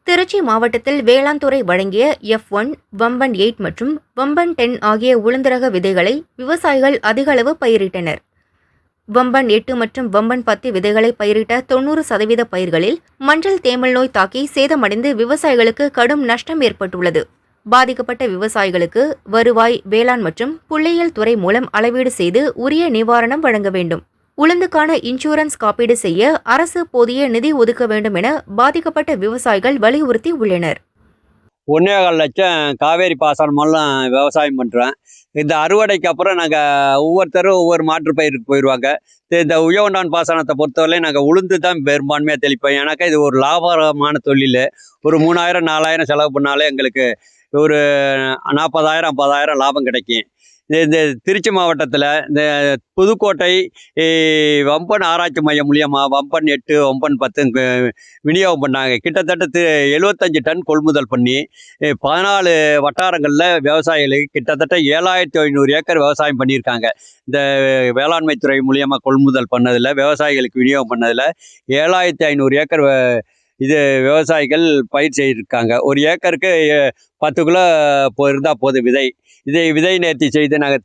திருச்சி மாவட்டத்தில் வேளாண் துறை வழங்கிய F1, வம்பன் 8 மற்றும் வம்பன் 10 ஆகிய உளுந்தரக விதைகளை விவசாயிகள் அதிக அளவு பயிரிட்டனர். வம்பன் 8 மற்றும் வம்பன் 10 விதைகளை பயிரிட்ட 90% பயிர்களில் மஞ்சள் தேமல் நோய் தாக்கி சேதமடைந்து விவசாயிகளுக்கு கடும் நஷ்டம் ஏற்பட்டுள்ளது. பாதிக்கப்பட்ட விவசாயிகளுக்கு வருவாய், வேளாண் மற்றும் புள்ளியியல் துறை மூலம் அளவீடு செய்து உரிய நிவாரணம் வழங்க வேண்டும். உளுந்துக்கான இன்சூரன்ஸ் காப்பீடு செய்ய அரசு போதிய நிதி ஒதுக்க வேண்டும் என பாதிக்கப்பட்ட விவசாயிகள் வலியுறுத்தி உள்ளனர். 1.25 லட்சம் காவேரி பாசனம் எல்லாம் விவசாயம் பண்ணுறோம். இந்த அறுவடைக்கு அப்புறம் நாங்கள் ஒவ்வொருத்தரும் ஒவ்வொரு மாற்று பயிருக்கு போயிடுவாங்க. இந்த உயவண்டான் பாசனத்தை பொறுத்தவரை நாங்கள் உளுந்து தான் பெரும்பான்மையாக தெளிப்போம். ஏன்னாக்கா இது ஒரு லாபகரமான தொழில். ஒரு 3000 4000 செலவு பண்ணாலே எங்களுக்கு ஒரு 40,000 50,000 லாபம் கிடைக்கும். இந்த திருச்சி மாவட்டத்தில் இந்த புதுக்கோட்டை வம்பன் ஆராய்ச்சி மையம் மூலியமாக வம்பன் 8 வம்பன் 10 விநியோகம் பண்ணாங்க. கிட்டத்தட்ட 75 டன் கொள்முதல் பண்ணி 14 வட்டாரங்களில் விவசாயிகளுக்கு கிட்டத்தட்ட 7,500 ஏக்கர் விவசாயம் பண்ணியிருக்காங்க. இந்த வேளாண்மை துறை மூலியமாக கொள்முதல் பண்ணதில் விவசாயிகளுக்கு விநியோகம் பண்ணதில் 7,500 ஏக்கர் இது விவசாயிகள் பயிர் செய்திருக்காங்க. ஒரு ஏக்கருக்கு 10 கிலோ இருந்தால் போதும் விதை. விதை நேர்த்தி செய்து நாங்கள்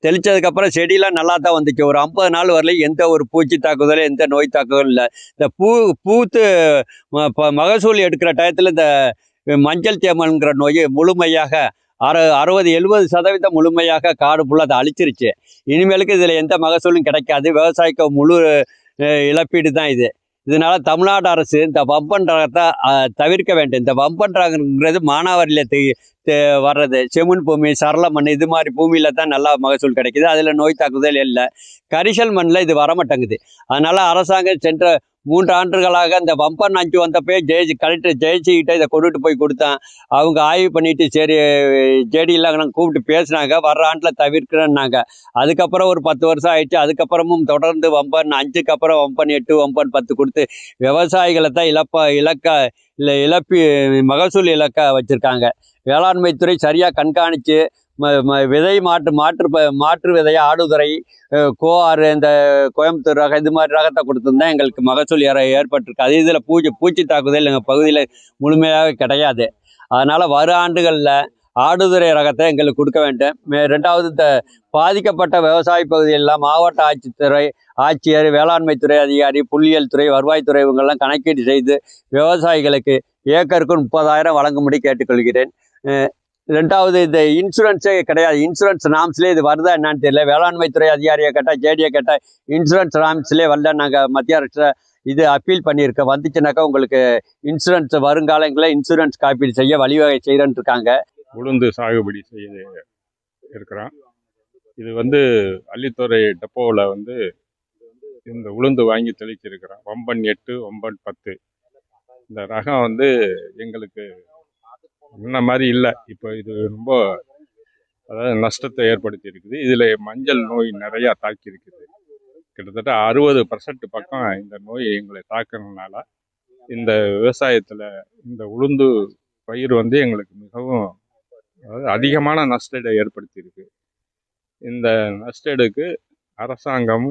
தெளித்ததுக்கப்புறம் செடியெலாம் நல்லா தான் வந்துச்சு. ஒரு 50 நாள் வரலையும் எந்த ஒரு பூச்சி தாக்குதலும் எந்த நோய் தாக்குதலும் இல்லை. இந்த பூத்து மகசூல் எடுக்கிற டயத்தில் இந்த மஞ்சள் தேமல்ங்கிற நோய் முழுமையாக 60-70% முழுமையாக காடு ஃபுல்லாக அதை அழிச்சிருச்சு. இனிமேலுக்கு இதில் எந்த மகசூலும் கிடைக்காது. விவசாயிக்கு முழு இழப்பீடு தான் இது. இதனால் தமிழ்நாடு அரசு இந்த வம்பன் ரகத்தை தவிர்க்க வேண்டும். இந்த வம்பன் ரகங்கிறது மானாவாரியில் வர்றது செம்மண் பூமி, சரள மண் இது மாதிரி பூமியில் தான் நல்லா மகசூல் கிடைக்குது. அதில் நோய் தாக்குதல் இல்லை. கரிசல் மண்ணில் இது வரமாட்டேங்குது. அதனால் அரசாங்கம் சென்ற 3 ஆண்டுகளாக இந்த வம்பன் 5 வந்தப்போ கலெக்டர் ஜெயிச்சுக்கிட்ட இதை கொண்டுட்டு போய் கொடுத்தான். அவங்க ஆய்வு பண்ணிட்டு சரி ஜேடியெல்லாம் நாங்கள் கூப்பிட்டு பேசினாங்க. வர்ற ஆண்டில் தவிர்க்கிறேன்னாங்க. அதுக்கப்புறம் ஒரு 10 வருஷம் ஆயிடுச்சு. அதுக்கப்புறமும் தொடர்ந்து வம்பன் 5க்கு அப்புறம் வம்பன் 8 வம்பன் 10 கொடுத்து விவசாயிகளை தான் இழப்பி மகசூல் இலக்க வச்சுருக்காங்க. வேளாண்மை துறை சரியாக கண்காணித்து விதை மாற்று விதையை ஆடுதுறை, கோஆறு, இந்த கோயம்புத்தூர் ரகம் இது மாதிரி ரகத்தை கொடுத்துருந்தா எங்களுக்கு மகசூல் ஏற்பட்டிருக்கு. அது இதில் பூச்சி தாக்குதல் எங்கள் பகுதியில் முழுமையாக கிடையாது. அதனால் வரும் ஆண்டுகளில் ஆடுதுறை ரகத்தை எங்களுக்கு கொடுக்க வேண்டும். 2வது இந்த பாதிக்கப்பட்ட விவசாய பகுதியெல்லாம் மாவட்ட ஆட்சியர், வேளாண்மை துறை அதிகாரி, புள்ளியியல் துறை, வருவாய்த்துறை இவங்கெல்லாம் கணக்கீடு செய்து விவசாயிகளுக்கு ஏக்கருக்கு 30,000 வழங்கும்படி கேட்டுக்கொள்கிறேன். 2வது இந்த இன்சூரன்ஸே கிடையாது. இன்சூரன்ஸ் நாம்ஸ்லேயே இது வருதா என்னான்னு தெரியல. வேளாண்மை துறை அதிகாரியை கேட்டால் ஜேடியை கேட்டால் இன்சூரன்ஸ் நாம்ஸ்லேயே வரல. நாங்கள் மத்திய அரசு இது அப்பீல் பண்ணியிருக்கோம். வந்துச்சுனாக்கா உங்களுக்கு இன்சூரன்ஸ் வருங்காலங்களில் இன்சூரன்ஸ் காப்பீடு செய்ய வழிவகை செய்கிறேன்னு இருக்காங்க. உளுந்து சாகுபடி செய்ய இருக்கிறோம். இது அள்ளித்துறை டெப்போவில் இந்த உளுந்து வாங்கி தெளிச்சிருக்கிறோம். வம்பன் 8 வம்பன் 10 இந்த ரகம் எங்களுக்கு முன்ன மாதிரி இல்லை. இப்போ இது ரொம்ப நஷ்டத்தை ஏற்படுத்தி இருக்குது. இதில் மஞ்சள் நோய் நிறையா தாக்கி இருக்குது. கிட்டத்தட்ட 60% பக்கம் இந்த நோய் எங்களை தாக்குறதுனால இந்த விவசாயத்தில் இந்த உளுந்து பயிர் எங்களுக்கு மிகவும் அதிகமான நஷ்டத்தை ஏற்படுத்தியிருக்கு. இந்த நஷ்டத்துக்கு அரசாங்கம்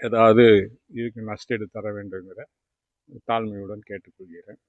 ஏதாவது இதுக்கு நஷ்டஈடு தர வேண்டுங்கிற தாழ்மையுடன் கேட்டுக்கொள்கிறேன்.